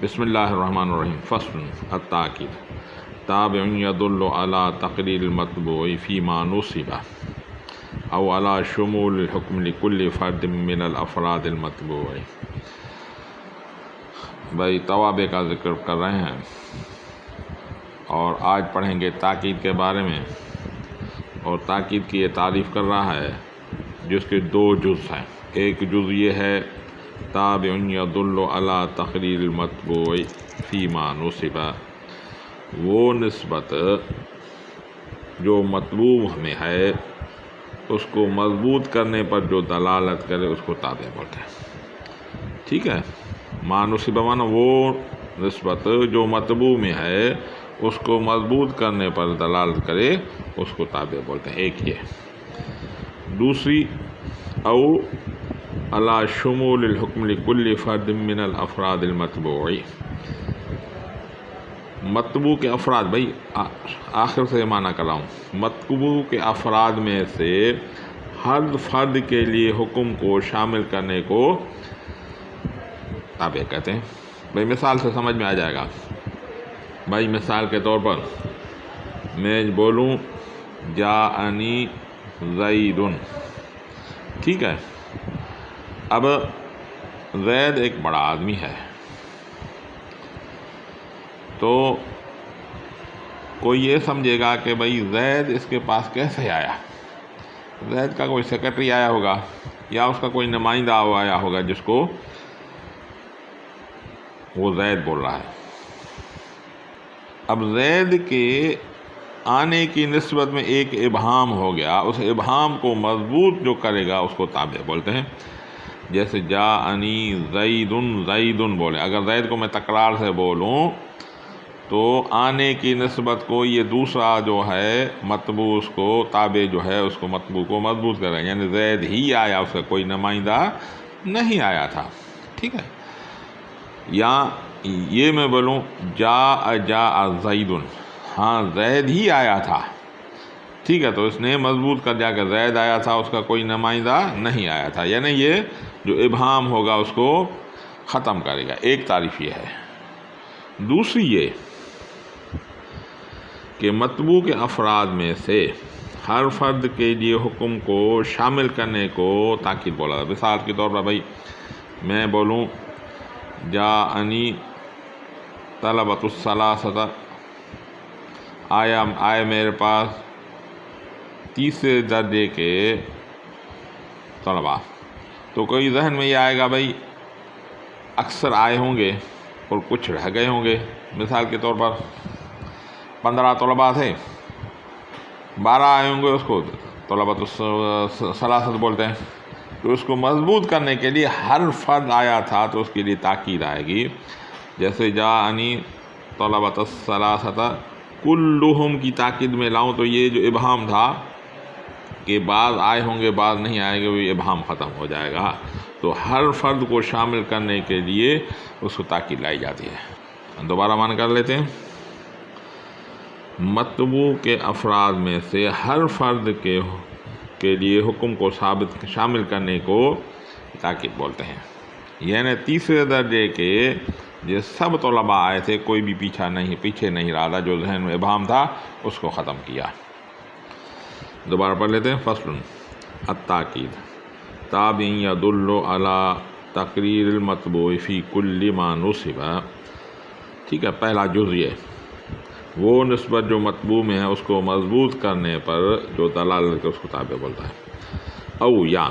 بسم اللہ الرحمن الرحیم فصل التاکید تابع يدل على تقریر المطبوع فيما نصب او على شمول الحکم لكل فرد من الافراد المطبوع۔ بھائی توابع کا ذکر کر رہے ہیں اور آج پڑھیں گے تاکید کے بارے میں، اور تاکید کی یہ تعریف کر رہا ہے جس کے دو جز ہیں۔ ایک جز یہ ہے تابع يدل على تقریر المطبوع فيما نصب، وہ نسبت جو مطلوب میں ہے اس کو مضبوط کرنے پر جو دلالت کرے اس کو تابع بولتے ہیں۔ ٹھیک ہے، ما نصب مانا وہ نسبت جو مطلوب میں ہے اس کو مضبوط کرنے پر دلالت کرے اس کو تابع بولتے ہیں۔ ایک یہ، دوسری او علی شمول الحکم لکل فرد من الافراد المطبوع، مطبوع کے افراد، بھائی آخر سے معنی کر رہا ہوں، مطبوع کے افراد میں سے ہر فرد کے لیے حکم کو شامل کرنے کو تابع کہتے ہیں۔ بھائی مثال سے سمجھ میں آ جائے گا۔ بھائی مثال کے طور پر میں بولوں جاءنی زید، ٹھیک ہے، اب زید ایک بڑا آدمی ہے، تو کوئی یہ سمجھے گا کہ بھائی زید اس کے پاس کیسے آیا؟ زید کا کوئی سیکرٹری آیا ہوگا یا اس کا کوئی نمائندہ آیا ہوگا جس کو وہ زید بول رہا ہے۔ اب زید کے آنے کی نسبت میں ایک ابہام ہو گیا، اس ابہام کو مضبوط جو کرے گا اس کو تابع بولتے ہیں۔ جیسے جاءنی زید، زید بولے، اگر زید کو میں تکرار سے بولوں تو آنے کی نسبت کو یہ دوسرا جو ہے مطبوع اس کو تابع جو ہے اس کو مطبوع کو مضبوط کرے گا، یعنی زید ہی آیا، اس کا کوئی نمائندہ نہیں آیا تھا۔ ٹھیک ہے، یا یہ میں بولوں جاء زید، ہاں زید ہی آیا تھا، ٹھیک ہے، تو اس نے مضبوط کر دیا کہ زید آیا تھا، اس کا کوئی نمائندہ نہیں آیا تھا، یعنی یہ جو ابہام ہوگا اس کو ختم کرے گا۔ ایک تعریف یہ ہے۔ دوسری یہ کہ مطبوع کے افراد میں سے ہر فرد کے لیے حکم کو شامل کرنے کو تاکید بولا تھا۔ مثال کے طور پر بھائی میں بولوں جاءنی طلبۃ الثلاثۃ، آئے میرے پاس تیسرے درجے کے طلباء، تو کوئی ذہن میں یہ آئے گا بھائی اکثر آئے ہوں گے اور کچھ رہ گئے ہوں گے۔ مثال کے طور پر 15 طلباء تھے، 12 آئے ہوں گے، اس کو طلبۃ الثلاثۃ بولتے ہیں۔ تو اس کو مضبوط کرنے کے لیے ہر فرد آیا تھا تو اس کے لیے تاکید آئے گی۔ جیسے جاءنی طلبۃ الثلاثۃ کلہم کی تاکید میں لاؤں تو یہ جو ابہام تھا کہ بعض آئے ہوں گے بعض نہیں آئے گے، وہ ابہام ختم ہو جائے گا۔ تو ہر فرد کو شامل کرنے کے لیے اس کو تاکید لائی جاتی ہے۔ دوبارہ معنی کر لیتے ہیں۔ مطبوع کے افراد میں سے ہر فرد کے لیے حکم کو شامل کرنے کو تاکید بولتے ہیں، یعنی تیسرے درجے کے جو سب طلباء آئے تھے، کوئی بھی پیچھے نہیں رہا تھا، جو ذہن میں ابہام تھا اس کو ختم کیا۔ دوبارہ پڑھ لیتے ہیں۔ فصل التاکید تابع يدل على تقریر المطبوع فی کل ما نصب، ٹھیک ہے، پہلا جز یہ، وہ نسبت جو مطبوع میں ہے اس کو مضبوط کرنے پر جو دلالت اس کو تابع بولتا ہے۔ او یا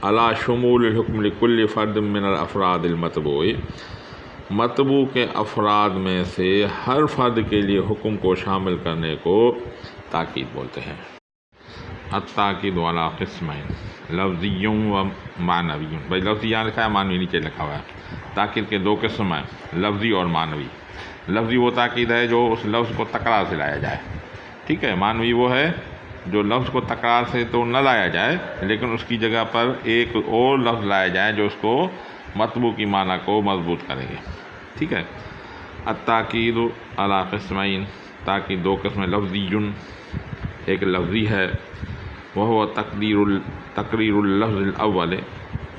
علی شمول الحکم لکل فرد من الافراد المطبوع، مطبوع کے افراد میں سے ہر فرد کے لیے حکم کو شامل کرنے کو تاکید بولتے ہیں۔ التاکید علی قسمین لفظی و معنوی، بھائی لفظی یہاں لکھا ہے، معنوی نیچے لکھا ہوا ہے۔ تاکید کے دو قسم ہیں، لفظی اور معنوی۔ لفظی وہ تاکید ہے جو اس لفظ کو تکرار سے لایا جائے، ٹھیک ہے۔ معنوی وہ ہے جو لفظ کو تکرار سے تو نہ لایا جائے لیکن اس کی جگہ پر ایک اور لفظ لایا جائے جو اس کو مطبوع کی معنی کو مضبوط کرے گے، ٹھیک ہے۔ التاکید علی قسمین، تاکید دو قسم، لفظی، ایک لفظی ہے، وہ تقریر اللفظ الاول،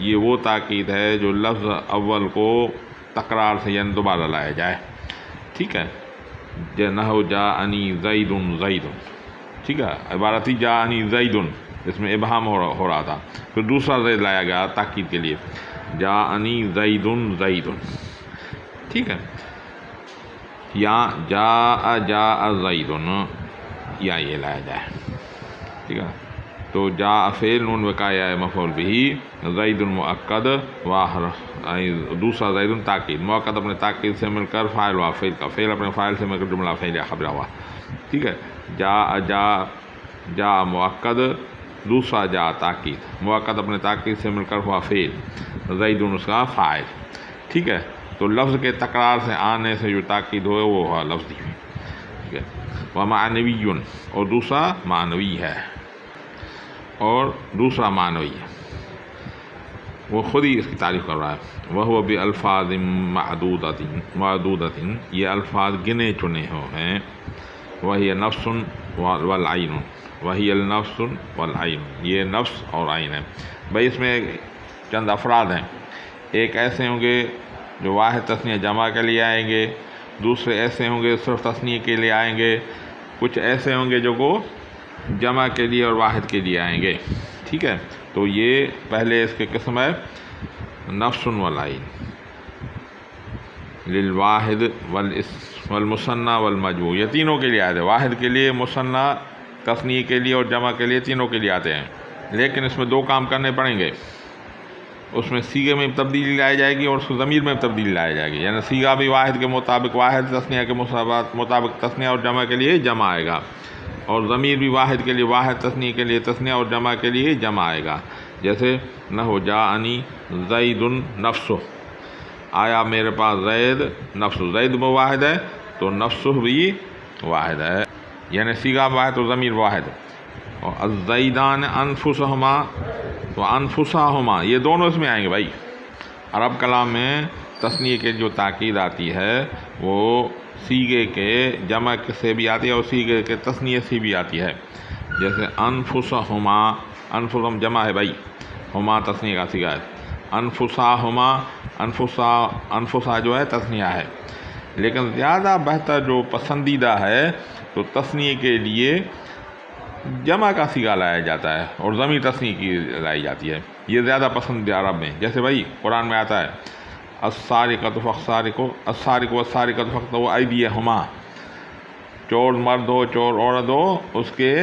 یہ وہ تاکید ہے جو لفظ اول کو تکرار سے یعنی دوبارہ لایا جائے، ٹھیک ہے. نحو جاءنی زید زید، ٹھیک ہے، عبارت ہی جاءنی زید، اس میں ابہام ہو رہا تھا، پھر دوسرا زید لایا گیا تاکید کے لیے، جاءنی زید زید، ٹھیک ہے. یا جاء زید، یا یہ لایا جائے، ٹھیک ہے. تو جاء فعل نون وقایا مفعول به، زید مؤکد، دوسرا زید تاکید، مؤکد اپنے تاکید سے مل کر فاعل ہوا، فعل کا فعل اپنے فاعل سے مل کر جملہ فعلیہ خبر ہوا، ٹھیک ہے. جاء مؤکد، دوسرا جاء تاکید، مؤکد اپنے تاکید سے مل کر ہوا فعل، زید اس کا فاعل، ٹھیک ہے. تو لفظ کے تکرار سے آنے سے جو تاکید ہوئے وہ ہوا لفظی، ٹھیک ہے. ومعنوی، اور دوسرا معنوی ہے، اور دوسرا معنوی ہے، وہ خود ہی اس کی تعریف کر رہا ہے. وَهُوَ بِأَلْفَاظٍ مَعْدُودَةٍ، یہ الفاظ گنے چنے ہیں. وَهِيَ نَفْسٌ وَالْعَيْنُ، وَهِيَ النَّفْسُ وَالْعَيْنُ، یہ نفس اور عین ہے. بھائی اس میں چند افراد ہیں، ایک ایسے ہوں گے جو واحد تثنیہ جمع کے لیے آئیں گے، دوسرے ایسے ہوں گے صرف تثنیہ کے لیے آئیں گے، کچھ ایسے ہوں گے جو کو جمع کے لیے اور واحد کے لیے آئیں گے، ٹھیک ہے. تو یہ پہلے اس کے قسم ہے نفس والعین، للواحد والمثنى والمجموع، یہ تینوں کے لیے آتے ہیں، واحد کے لیے، مثنیٰ تثنیہ کے لیے اور جمع کے لیے، تینوں کے لیے آتے ہیں. لیکن اس میں دو کام کرنے پڑیں گے، اس میں صیغے میں تبدیلی لائی جائے گی اور اس کو ضمیر میں تبدیلی لائی جائے گی. یعنی صیغہ بھی واحد کے مطابق واحد، تثنیہ کے مطابق تثنیہ اور جمع کے لیے جمع آئے گا، اور ضمیر بھی واحد کے لیے واحد، تثنیہ کے لیے تثنیہ اور جمع کے لیے جمع آئے گا. جیسے نحو جاءنی زید نفس، آیا میرے پاس زید نفس، زید میں واحد ہے تو نفس بھی واحد ہے، یعنی صیغہ واحد اور ضمیر واحد. اور الزیدان انفسہما و انفسہما، یہ دونوں اس میں آئیں گے. بھائی عرب کلام میں تثنیہ کے جو تاکید آتی ہے وہ صیغے کے جمع سے بھی آتی ہے اور صیغے کے تثنیہ سے بھی آتی ہے. جیسے انفسہما، انفسہم جمع ہے بھائی، ہما تثنیہ کا صیغہ ہے. انفسہما، انفسا جو ہے تثنیہ ہے، لیکن زیادہ بہتر جو پسندیدہ ہے تو تثنیہ کے لیے جمع کا صیغہ لایا جاتا ہے اور ضمیر تثنیہ کی لائی جاتی ہے، یہ زیادہ پسند ہے عرب میں. جیسے بھائی قرآن میں آتا ہے السارقۃ فالسارق، السارق والسارقۃ فاقطعوا ایدیہما، چور مرد ہو چور عورت ہو اس کے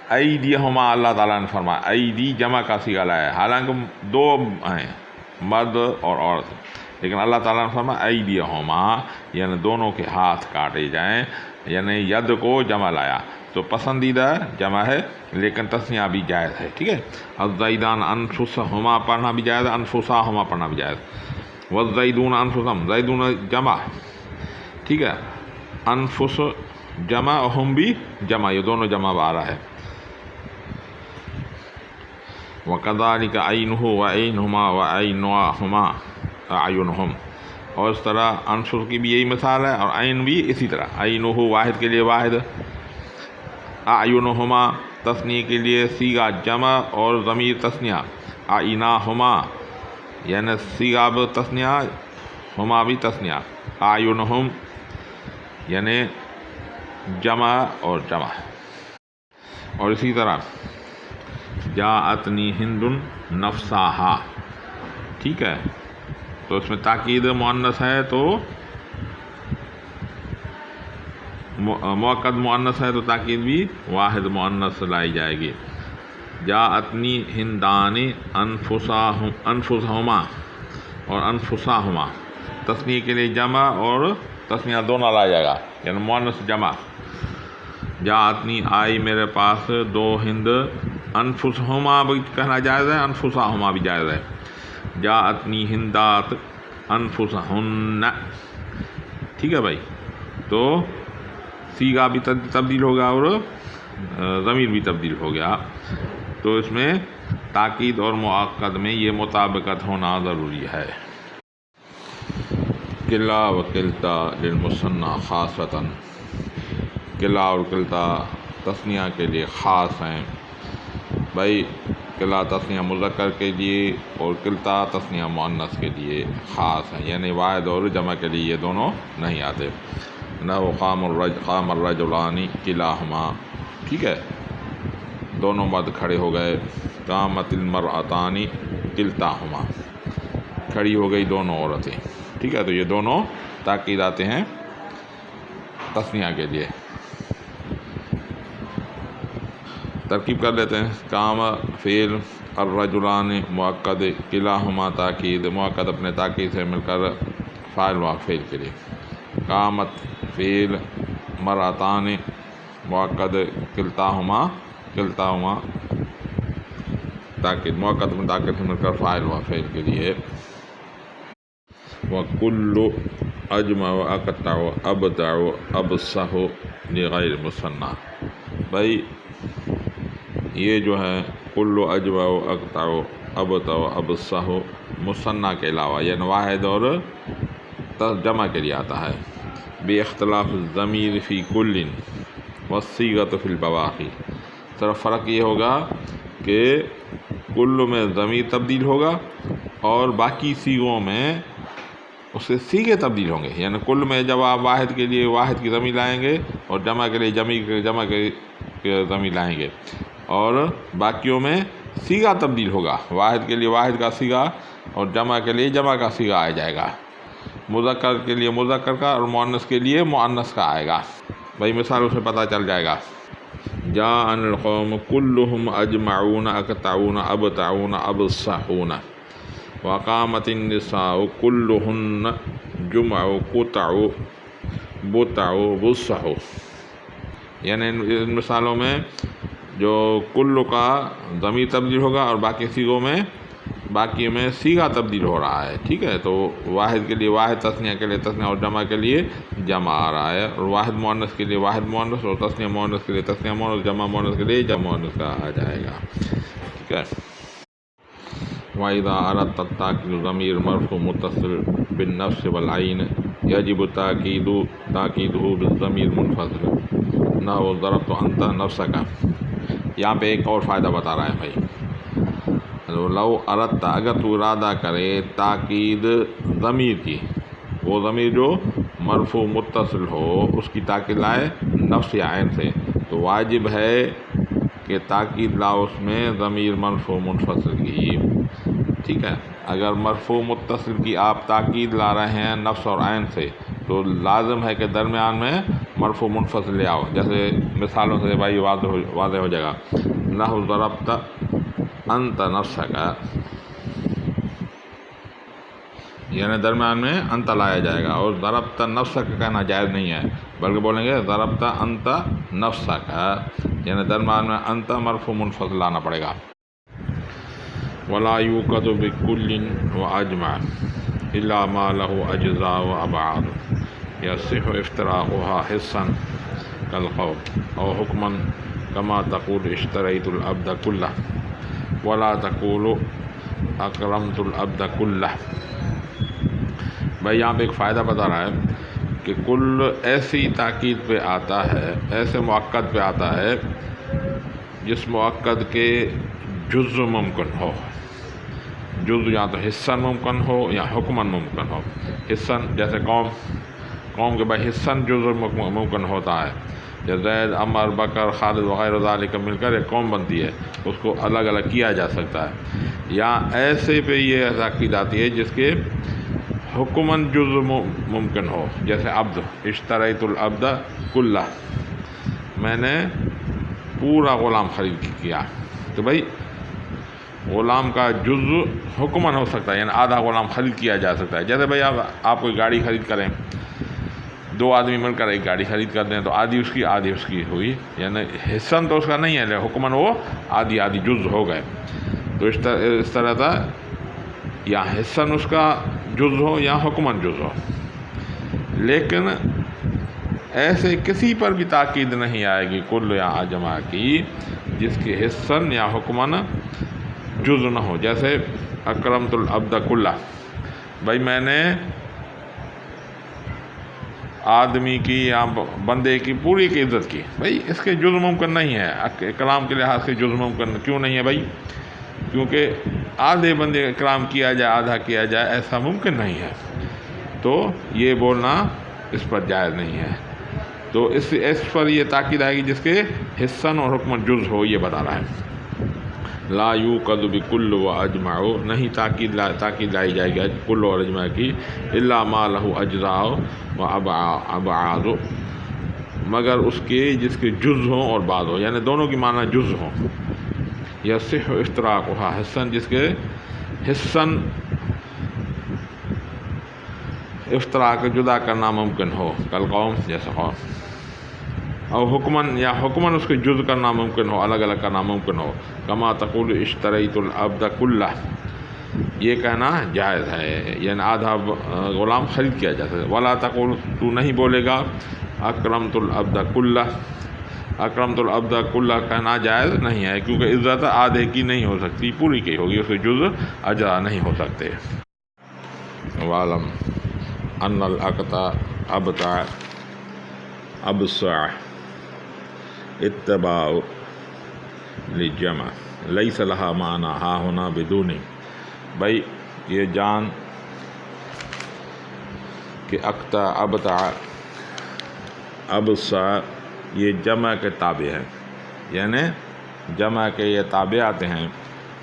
ایدیہما، اللہ تعالیٰ نے فرمایا ایدی جمع کا صیغہ لایا ہے، حالانکہ دو ہیں مرد اور عورت، لیکن اللہ تعالیٰ نے فرمایا ایدیہما، یعنی دونوں کے ہاتھ کاٹے جائیں، یعنی ید کو جمع لایا. تو پسندیدہ جمع ہے لیکن تثنیہ بھی جائز ہے، ٹھیک ہے. الزیدان انفسہما پڑھنا بھی جائز ہے، انفسہما پڑھنا بھی جائز. والزیدون انفسہم، زیدون جمع، ٹھیک ہے، انفس جمع اور ہم بھی جمع، یہ دونوں جمع آ رہا ہے. وَكَذَلِكَ عَيْنُهُ وَعَيْنُهُمَا وَعَيْنُهُمَا أَعْيُنُهُمْ، اور اس طرح انفس کی بھی یہی مثال ہے اور عین بھی اسی طرح. عینہ واحد کے لیے واحد، اعینہما تثنیہ کے لیے صیغہ جمع اور ضمیر تثنیہ، اعیناہما یعنی صیغہ تثنیہ، ہما بھی تثنیہ، اعینہم یعنی جمع اور جمع. اور اسی طرح جاءتنی ہند نفسہا، ٹھیک ہے، تو اس میں تاکید مؤنث ہے تو مؤکد مؤنث ہے تو تاکید بھی واحد مؤنث لائی جائے گی. جاءتنی ہندان انفسہما اور انفسہما تثنیہ کے لیے جمع اور تثنیہ دونوں لایا جائے گا، یعنی مؤنث جمع. جاءتنی آئی میرے پاس دو ہند، انفسہما بھی کہنا جائز ہے، انفسہما بھی جائز ہے. جاءتنی ہندات انفسہن، ٹھیک ہے بھائی. تو صیغہ بھی تبدیل ہو گیا اور ضمیر بھی تبدیل ہو گیا، تو اس میں تاکید اور مؤکد میں یہ مطابقت ہونا ضروری ہے. قلہ و قلتا للمثنى خاصتاً، قلہ اور قلتا تثنیہ کے لیے خاص ہیں. بھائی قلع تسنیہ مذکر کے لیے اور قلتا تسنیہ مؤنث کے لیے خاص ہیں، یعنی واحد اور جمع کے لیے یہ دونوں نہیں آتے۔ نحو قام الرجلان کلاہما، ٹھیک ہے، دونوں مرد کھڑے ہو گئے۔ قامت المرأتان کلتاہما، کھڑی ہو گئی دونوں عورتیں، ٹھیک ہے، تو یہ دونوں تاکید آتے ہیں تسنیہ کے لیے۔ ترکیب کر لیتے ہیں۔ قام فعل، الرجلان مؤکد، کلاہما تاکید، مؤکد اپنے تاکید سے مل کر فاعل و فعل کے لیے۔ قامت فعل، مرأتان مؤکد، کلتاہما تاکید، مؤکد اپنے تاکید سے مل کر فاعل و فعل کے لیے۔ وَكُلُّ اجمع اقطع ابدع ابصح لغیر مثنیٰ، بھائی یہ جو ہے کل اجمع اقطع ابدع ابصح مثنیٰ کے علاوہ یعنی واحد اور جمع کے لیے آتا ہے۔ باختلاف الضمیر فی کل والصیغۃ فی البواقی، صرف فرق یہ ہوگا کہ کل میں ضمیر تبدیل ہوگا اور باقی صیغوں میں اس سے صیغے تبدیل ہوں گے، یعنی کل میں جب آپ واحد کے لیے واحد کی ضمیر لائیں گے اور جمع کے لیے جمع کے ضمیر لائیں گے، اور باقیوں میں صیغہ تبدیل ہوگا، واحد کے لیے واحد کا صیغہ اور جمع کے لیے جمع کا صیغہ آ جائے گا، مذکر کے لیے مذکر کا اور مؤنث کے لیے مؤنث کا آئے گا۔ بھائی مثالوں سے پتہ چل جائے گا۔ جاء القوم كلهم اجمعون اقطعون ابطعون ابصحون، وقامت النساء كلهن جمع قطع بطع بصح، یعنی ان مثالوں میں جو کل کا ضمیر تبدیل ہوگا اور باقی میں صیغہ تبدیل ہو رہا ہے، ٹھیک ہے، تو واحد کے لیے واحد، تثنیہ کے لیے تثنیہ اور جمع کے لیے جمع آ رہا ہے، اور واحد مؤنث کے لیے واحد مؤنث اور تثنیہ مؤنث کے لیے تثنیہ مؤنث، جمع مؤنث کے لیے جمع مؤنث کا آ جائے گا، ٹھیک ہے۔ وَإِذَا أَرَدْتَ التَّأْكِيدَ ضمیر مرفوع متصل بالنفس والعین یجب تاکیدہ بالضمیر منفصل، نحو ضربت انت نفسک۔ یہاں پہ ایک اور فائدہ بتا رہا ہے بھائی، لو اردت، اگر تو ارادہ کرے تاکید ضمیر کی، وہ ضمیر جو مرفوع متصل ہو اس کی تاکید لائے نفس یا عین سے، تو واجب ہے کہ تاکید لاؤ اس میں ضمیر مرفوع منفصل کی، ٹھیک ہے۔ اگر مرفوع متصل کی آپ تاکید لا رہے ہیں نفس اور عین سے تو لازم ہے کہ درمیان میں مرفوع منفصل لے آؤ، جیسے مثالوں سے بھائی واضح ہو جائے گا۔ نحو ضربت انت نفسک، یعنی درمیان میں انت لایا جائے گا، اور ضربت نفسک کہنا جائز نہیں ہے، بلکہ بولیں گے ضربت انت نفسک، یعنی درمیان میں انت مرفوع منفصل لانا پڑے گا۔ ولا یوقد بکل واجمع الا ما له اجزاء وابعاد یصح افتراقها حصا كالقول او حکما كما تقول اشتریت العبد كله ولا تقول اکرمت العبد كله۔ بھائی یہاں پہ ایک فائدہ بتا رہا ہے کہ کل ایسی تاکید پہ آتا ہے، ایسے مؤکد پہ آتا ہے جس مؤکد کے جزء ممکن ہو، جزء یا تو حصن ممکن ہو یا حکمن ممکن ہو۔ حصن جیسے قوم کے بھائی حصن جزء ممکن ہوتا ہے، جیسے زید، عمر، بکر، خالد وغیرہ ذالک مل کر ایک قوم بنتی ہے، اس کو الگ الگ کیا جا سکتا ہے۔ یا ایسے پہ یہ تاکید آتی ہے جس کے حکمن جزء ممکن ہو، جیسے عبد، اشتریت العبد کلہ، میں نے پورا غلام خرید کیا، تو بھائی غلام کا جزء حکمن ہو سکتا ہے، یعنی آدھا غلام خرید کیا جا سکتا ہے۔ جیسے بھائی آپ کوئی گاڑی خرید کریں، دو آدمی مل کر ایک گاڑی خرید کر دیں تو آدھی اس کی آدھی اس کی ہوئی، یعنی حصن تو اس کا نہیں ہے لیکن حکمن وہ آدھی آدھی جزء ہو گئے، تو اس طرح تھا، یا حصن اس کا جزء ہو یا حکمن جزء ہو، لیکن ایسے کسی پر بھی تاکید نہیں آئے گی کل یا جمع کی جس کے حصن یا حکمن جزء نہ ہو۔ جیسے اکرمت العبد کلہ، بھائی میں نے آدمی کی یا بندے کی پوری کی عزت کی، بھائی اس کے جزء ممکن نہیں ہے، کلام کے لحاظ سے جزء ممکن کیوں نہیں ہے بھائی؟ کیونکہ آدھے بندے کا کرام کیا جائے آدھا کیا جائے ایسا ممکن نہیں ہے، تو یہ بولنا اس پر جائز نہیں ہے۔ تو اس پر یہ تاکید آئے گی جس کے حصن اور حکم جز ہو، یہ بتا رہا ہے۔ لا یوقد بکل و اجمع، نہیں تاکید لائی جائے گی کل اور اجمع کی، الا ما لہ اجزاء و ابعاد، مگر اس کے جس کے جز ہوں اور بعض ہو، یعنی دونوں کی معنی جز ہوں۔ یصح اشتراکھا، حسن جس کے حسن اشتراک جدا کرنا ممکن ہو، کالقوم جیسے قوم، اور حکمن یا حکمن اس کے جز کرنا ممکن ہو، الگ الگ کرنا ممکن ہو، کما تقول اشتریت العبد کلہ، یہ کہنا جائز ہے، یعنی آدھا غلام خرید کیا جاتا ہے۔ ولا تقول، تو نہیں بولے گا اکرمت العبد کلہ، اکرمت العبد کلہ کہنا جائز نہیں ہے، کیونکہ عزت آدھے کی نہیں ہو سکتی، پوری کی ہوگی، اس کے جز اجزا نہیں ہو سکتے۔ وعلم ان العقد ابصع اتباع للجمع لیس لها معنی ہا ہونا بدون، بھائی یہ جان کہ اقطع ابتع ابصع یہ جمع کے تابع ہیں، یعنی جمع کے یہ تابع آتے ہیں،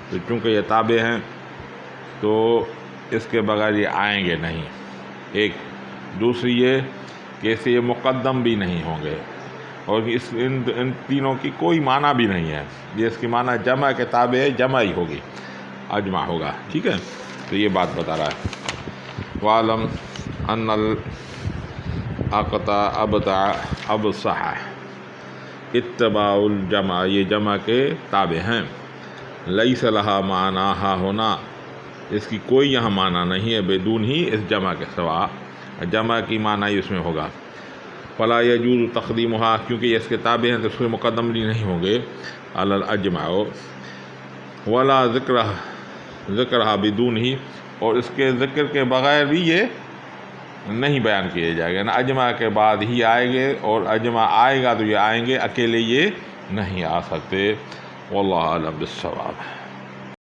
تو چونکہ یہ تابع ہیں تو اس کے بغیر یہ آئیں گے نہیں، ایک دوسری یہ کہ اسے یہ مقدم بھی نہیں ہوں گے، اور ان تینوں کی کوئی معنی بھی نہیں ہے، یہ اس کی معنی جمع کے تابع ہے، جمع ہی ہوگی، اجمع ہوگا، ٹھیک ہے، تو یہ بات بتا رہا ہے۔ وعلم ان العقد ابتع ابصع اتباع الجمع، یہ جمع کے تابع ہیں، لیس لہا معنی ہا ہونا، اس کی کوئی یہاں معنی نہیں ہے، بدون ہی اس جمع کے سوا، جمع کی معنی اس میں ہوگا۔ فلا یجوز تقدیمہا، کیونکہ یہ اس کے تابع ہیں تو اس کے مقدم بھی نہیں ہوں گے، علی الاجمع، ولا ذکرہا بدون ہی، اور اس کے ذکر کے بغیر بھی یہ نہیں بیان کیے جائے گا، نہ اجمع کے بعد ہی آئیں گے، اور اجمع آئے گا تو یہ آئیں گے، اکیلے یہ نہیں آ سکتے۔ واللہ اعلم بالصواب۔